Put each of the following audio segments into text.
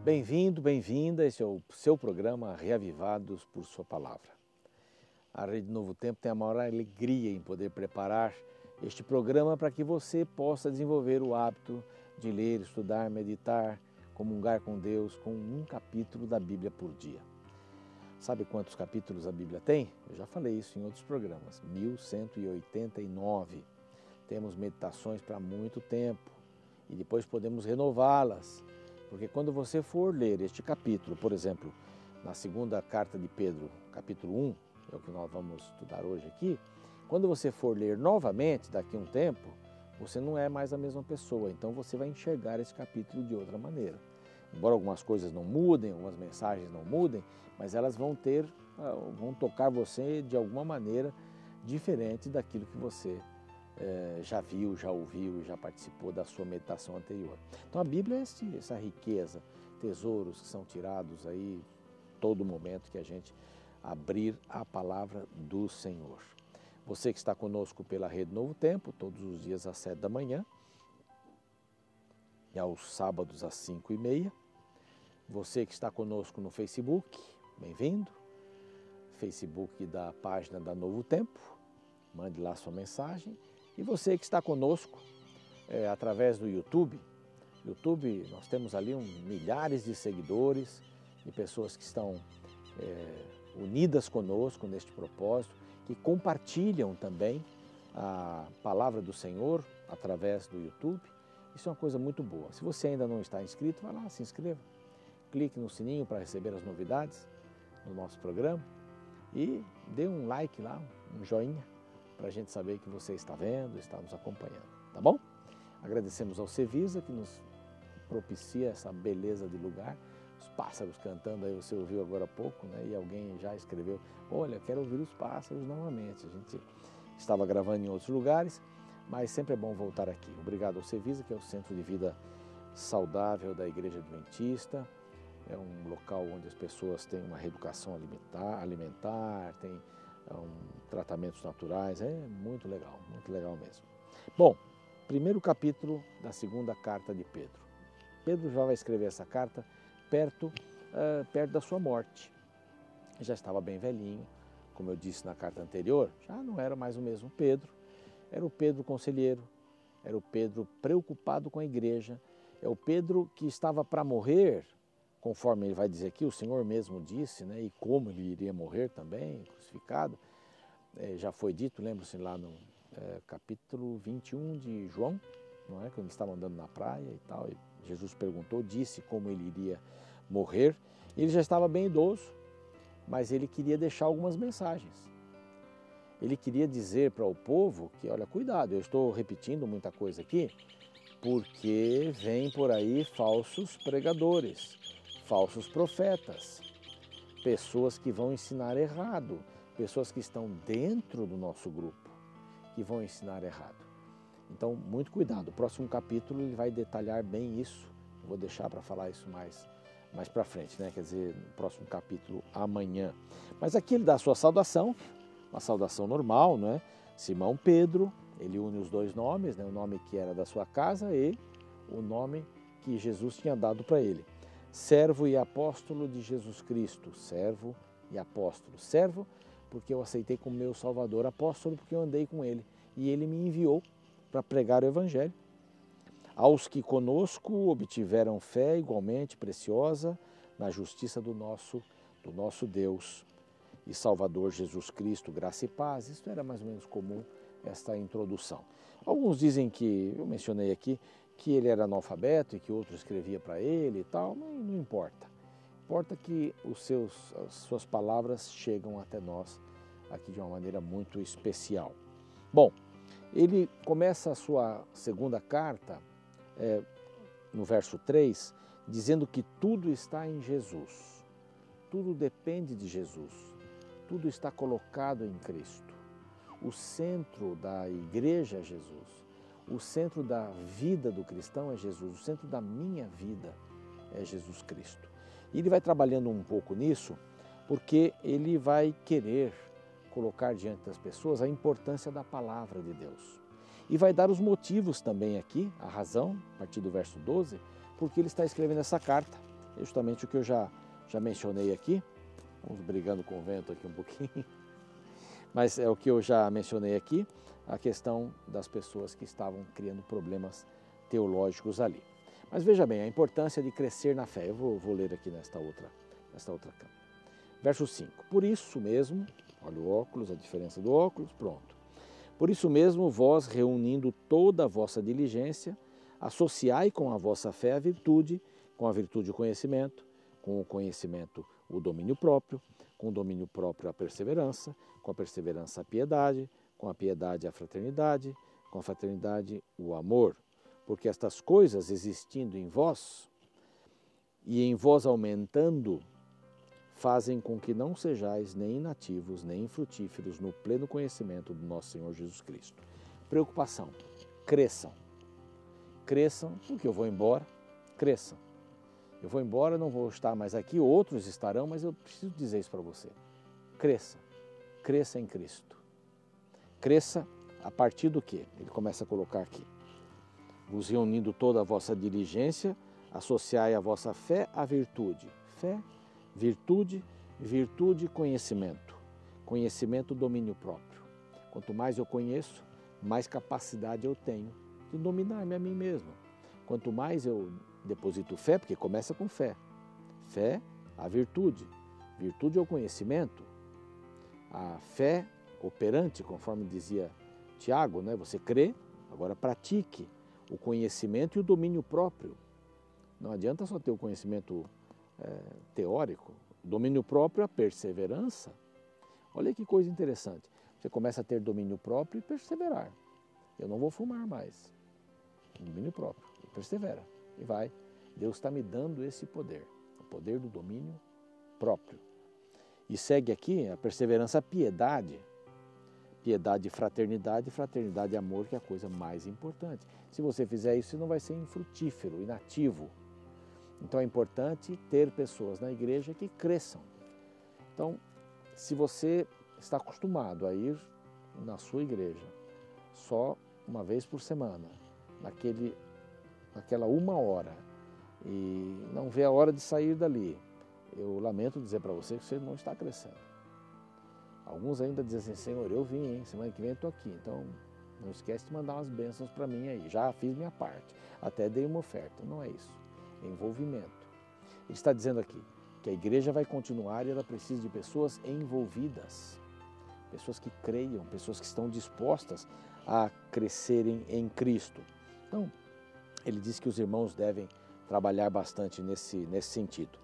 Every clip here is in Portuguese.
Bem-vindo, bem-vinda, esse é o seu programa Reavivados por Sua Palavra. A Rede Novo Tempo tem a maior alegria em poder preparar este programa para que você possa desenvolver o hábito de ler, estudar, meditar, comungar com Deus com um capítulo da Bíblia por dia. Sabe quantos capítulos a Bíblia tem? Eu já falei isso em outros programas, 1189. Temos meditações para muito tempo e depois podemos renová-las. Porque quando você for ler este capítulo, por exemplo, na segunda carta de Pedro, capítulo 1, é o que nós vamos estudar hoje aqui, quando você for ler novamente, daqui a um tempo, você não é mais a mesma pessoa, então você vai enxergar esse capítulo de outra maneira. Embora algumas coisas não mudem, algumas mensagens não mudem, mas elas vão tocar você de alguma maneira diferente daquilo que você já viu, já ouviu, já participou da sua meditação anterior. Então a Bíblia é essa riqueza, tesouros que são tirados aí todo momento que a gente abrir a palavra do Senhor. Você que está conosco pela Rede Novo Tempo, todos os dias às 7 da manhã e aos sábados às 5h30. Você que está conosco no Facebook, bem-vindo. Facebook da página da Novo Tempo, mande lá sua mensagem. E você que está conosco através do YouTube, nós temos ali milhares de seguidores, de pessoas que estão unidas conosco neste propósito, que compartilham também a palavra do Senhor através do YouTube. Isso é uma coisa muito boa. Se você ainda não está inscrito, vai lá, se inscreva. Clique no sininho para receber as novidades do nosso programa e dê um like lá, um joinha, para a gente saber que você está vendo, está nos acompanhando, tá bom? Agradecemos ao Cevisa que nos propicia essa beleza de lugar, os pássaros cantando, aí você ouviu agora há pouco, né? E alguém já escreveu, olha, quero ouvir os pássaros novamente. A gente estava gravando em outros lugares, mas sempre é bom voltar aqui. Obrigado ao Cevisa, que é o Centro de Vida Saudável da Igreja Adventista. É um local onde as pessoas têm uma reeducação alimentar, tem tratamentos naturais, é muito legal mesmo. Bom, primeiro capítulo da segunda carta de Pedro. Pedro já vai escrever essa carta perto da sua morte. Já estava bem velhinho, como eu disse na carta anterior, já não era mais o mesmo Pedro, era o Pedro conselheiro, era o Pedro preocupado com a igreja, é o Pedro que estava para morrer, conforme ele vai dizer aqui, o Senhor mesmo disse, né, e como ele iria morrer também, crucificado, já foi dito, lembra-se lá no capítulo 21 de João, não é? Quando eles estavam andando na praia e tal, e Jesus perguntou, disse como ele iria morrer. Ele já estava bem idoso, mas ele queria deixar algumas mensagens. Ele queria dizer para o povo que, olha, cuidado, eu estou repetindo muita coisa aqui, porque vem por aí falsos pregadores, falsos profetas, pessoas que vão ensinar errado, pessoas que estão dentro do nosso grupo, que vão ensinar errado. Então, muito cuidado. O próximo capítulo ele vai detalhar bem isso. Eu vou deixar para falar isso mais para frente, né? Quer dizer, no próximo capítulo, amanhã. Mas aqui ele dá a sua saudação, uma saudação normal, não é? Simão Pedro, ele une os dois nomes, né? O nome que era da sua casa e o nome que Jesus tinha dado para ele. Servo e apóstolo de Jesus Cristo, servo e apóstolo. Servo porque eu aceitei como meu Salvador, apóstolo porque eu andei com ele e ele me enviou para pregar o Evangelho. Aos que conosco obtiveram fé igualmente preciosa na justiça do nosso Deus e Salvador Jesus Cristo, graça e paz. Isso era mais ou menos comum, esta introdução. Alguns dizem que, eu mencionei aqui, que ele era analfabeto e que outro escrevia para ele e tal, não importa. Importa que as suas palavras chegam até nós aqui de uma maneira muito especial. Bom, ele começa a sua segunda carta, no verso 3, dizendo que tudo está em Jesus. Tudo depende de Jesus. Tudo está colocado em Cristo. O centro da igreja é Jesus. O centro da vida do cristão é Jesus. O centro da minha vida é Jesus Cristo. E ele vai trabalhando um pouco nisso, porque ele vai querer colocar diante das pessoas a importância da palavra de Deus. E vai dar os motivos também aqui, a razão, a partir do verso 12, porque ele está escrevendo essa carta. é justamente o que eu já mencionei aqui. Vamos brigando com o vento aqui um pouquinho. Mas é o que eu já mencionei aqui, a questão das pessoas que estavam criando problemas teológicos ali. Mas veja bem, a importância de crescer na fé. Eu vou ler aqui nesta outra cama. Verso 5. Por isso mesmo, olha o óculos, a diferença do óculos, pronto. Por isso mesmo, vós, reunindo toda a vossa diligência, associai com a vossa fé a virtude, com a virtude o conhecimento, com o conhecimento o domínio próprio, com o domínio próprio a perseverança, com a perseverança a piedade, com a piedade a fraternidade, com a fraternidade o amor. Porque estas coisas existindo em vós e em vós aumentando, fazem com que não sejais nem inativos, nem infrutíferos no pleno conhecimento do nosso Senhor Jesus Cristo. Preocupação, cresçam. Cresçam, porque eu vou embora, cresçam. Eu vou embora, não vou estar mais aqui, outros estarão, mas eu preciso dizer isso para você. Cresça, cresça em Cristo. Cresça a partir do quê? Ele começa a colocar aqui. Vos reunindo toda a vossa diligência, associai a vossa fé à virtude. Fé, virtude, virtude, conhecimento. Conhecimento, domínio próprio. Quanto mais eu conheço, mais capacidade eu tenho de dominar-me a mim mesmo. Quanto mais eu deposito fé, porque começa com fé. Fé, a virtude. Virtude é o conhecimento. A fé operante, conforme dizia Tiago, né? Você crê, agora pratique o conhecimento e o domínio próprio. Não adianta só ter o conhecimento teórico. O domínio próprio é a perseverança. Olha que coisa interessante. Você começa a ter domínio próprio e perseverar. Eu não vou fumar mais. Domínio próprio. E persevera. E vai. Deus está me dando esse poder. O poder do domínio próprio. E segue aqui a perseverança, a piedade. Piedade e fraternidade. Fraternidade e amor, que é a coisa mais importante. Se você fizer isso, você não vai ser infrutífero, inativo. Então é importante ter pessoas na igreja que cresçam. Então, se você está acostumado a ir na sua igreja só uma vez por semana, naquela 1 hora, e não vê a hora de sair dali, eu lamento dizer para você que você não está crescendo. Alguns ainda dizem assim, Senhor, eu vim, hein? Semana que vem eu estou aqui, então não esquece de mandar umas bênçãos para mim aí. Já fiz minha parte, até dei uma oferta. Não é isso, é envolvimento. Ele está dizendo aqui que a igreja vai continuar e ela precisa de pessoas envolvidas, pessoas que creiam, pessoas que estão dispostas a crescerem em Cristo. Então, ele diz que os irmãos devem trabalhar bastante nesse sentido.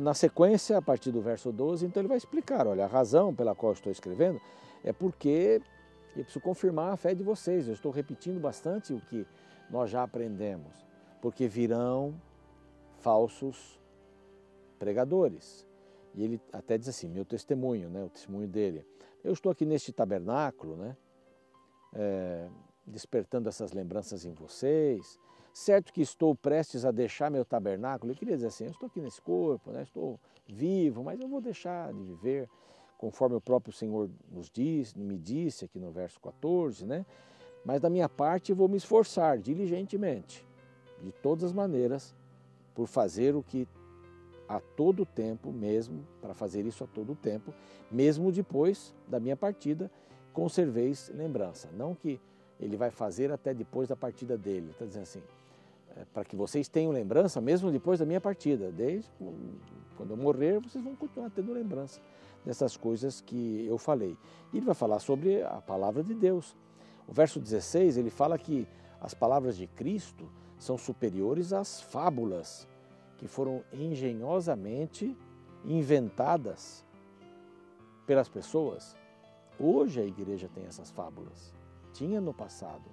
Na sequência, a partir do verso 12, então ele vai explicar, olha, a razão pela qual eu estou escrevendo é porque eu preciso confirmar a fé de vocês. Eu estou repetindo bastante o que nós já aprendemos, porque virão falsos pregadores. E ele até diz assim, meu testemunho, né, o testemunho dele. Eu estou aqui neste tabernáculo, né, despertando essas lembranças em vocês. Certo que estou prestes a deixar meu tabernáculo. Eu queria dizer assim, eu estou aqui nesse corpo, né, estou vivo, mas eu vou deixar de viver conforme o próprio Senhor me disse aqui no verso 14, né? Mas da minha parte eu vou me esforçar diligentemente, de todas as maneiras, por fazer o que a todo tempo mesmo, para fazer isso a todo tempo, mesmo depois da minha partida, conserveis lembrança. Não que ele vai fazer até depois da partida dele. Está dizendo assim, para que vocês tenham lembrança mesmo depois da minha partida. Desde quando eu morrer, vocês vão continuar tendo lembrança dessas coisas que eu falei. E ele vai falar sobre a palavra de Deus. O verso 16, ele fala que as palavras de Cristo são superiores às fábulas que foram engenhosamente inventadas pelas pessoas. Hoje a igreja tem essas fábulas. Tinha no passado.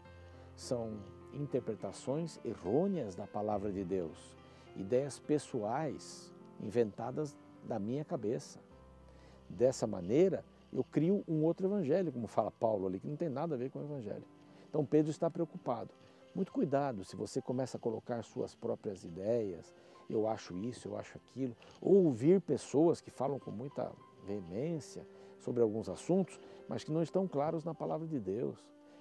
São interpretações errôneas da palavra de Deus, ideias pessoais inventadas da minha cabeça. Dessa maneira, eu crio um outro evangelho, como fala Paulo ali, que não tem nada a ver com o evangelho. Então Pedro está preocupado. Muito cuidado se você começa a colocar suas próprias ideias, eu acho isso, eu acho aquilo, ou ouvir pessoas que falam com muita veemência sobre alguns assuntos, mas que não estão claros na palavra de Deus.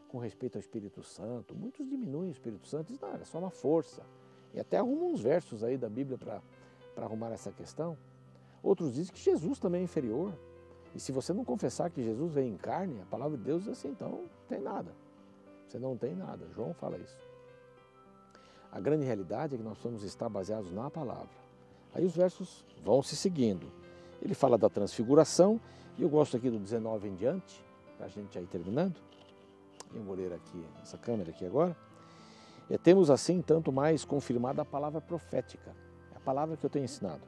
Com respeito ao Espírito Santo, muitos diminuem o Espírito Santo e dizem, não, é só uma força. e até arrumam uns versos aí da Bíblia para arrumar essa questão. Outros dizem que Jesus também é inferior. E se você não confessar que Jesus veio em carne, a palavra de Deus diz assim, então não tem nada. Você não tem nada. João fala isso. A grande realidade é que nós precisamos estar baseados na palavra. Aí os versos vão se seguindo. Ele fala da transfiguração, e eu gosto aqui do 19 em diante, para a gente já ir terminando. Eu vou ler aqui, nessa câmera aqui agora. Temos assim tanto mais confirmada a palavra profética, é a palavra que eu tenho ensinado.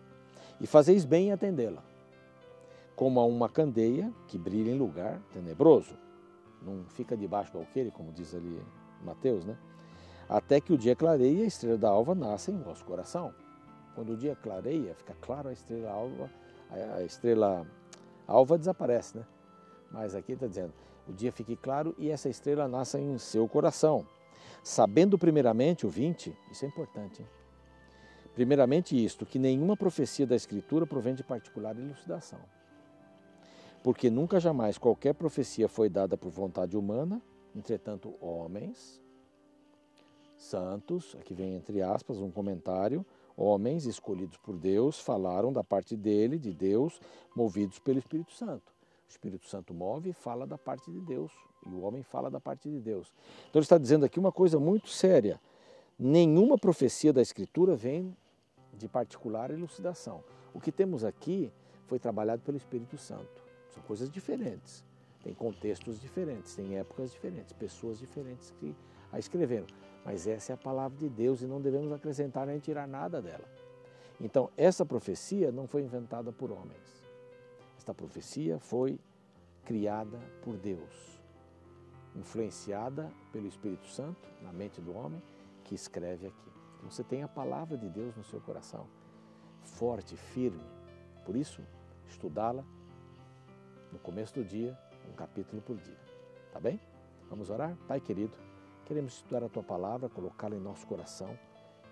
E fazeis bem em atendê-la, como a uma candeia que brilha em lugar tenebroso. Não fica debaixo do alqueire, como diz ali Mateus, né? Até que o dia clareie e a estrela da alva nasça em vosso coração. Quando o dia clareia, fica claro, a estrela alva desaparece, né? Mas aqui está dizendo, o dia fique claro e essa estrela nasça em seu coração. Sabendo primeiramente, o 20, isso é importante, hein? Primeiramente isto, que nenhuma profecia da Escritura provém de particular elucidação. Porque nunca jamais qualquer profecia foi dada por vontade humana, entretanto homens, santos, aqui vem entre aspas um comentário, homens escolhidos por Deus falaram da parte dele, de Deus, movidos pelo Espírito Santo. O Espírito Santo move e fala da parte de Deus, e o homem fala da parte de Deus. Então ele está dizendo aqui uma coisa muito séria. Nenhuma profecia da Escritura vem de particular elucidação. O que temos aqui foi trabalhado pelo Espírito Santo. São coisas diferentes, tem contextos diferentes, tem épocas diferentes, pessoas diferentes que a escreveram. Mas essa é a palavra de Deus e não devemos acrescentar nem tirar nada dela. Então, essa profecia não foi inventada por homens. Esta profecia foi criada por Deus, influenciada pelo Espírito Santo na mente do homem que escreve aqui. Então, você tem a palavra de Deus no seu coração, forte, firme. Por isso, estudá-la no começo do dia, um capítulo por dia. Tá bem? Vamos orar? Pai querido, queremos estudar a Tua palavra, colocá-la em nosso coração,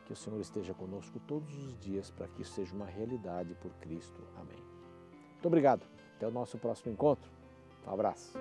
que o Senhor esteja conosco todos os dias para que isso seja uma realidade por Cristo. Amém. Muito obrigado. Até o nosso próximo encontro. Um abraço.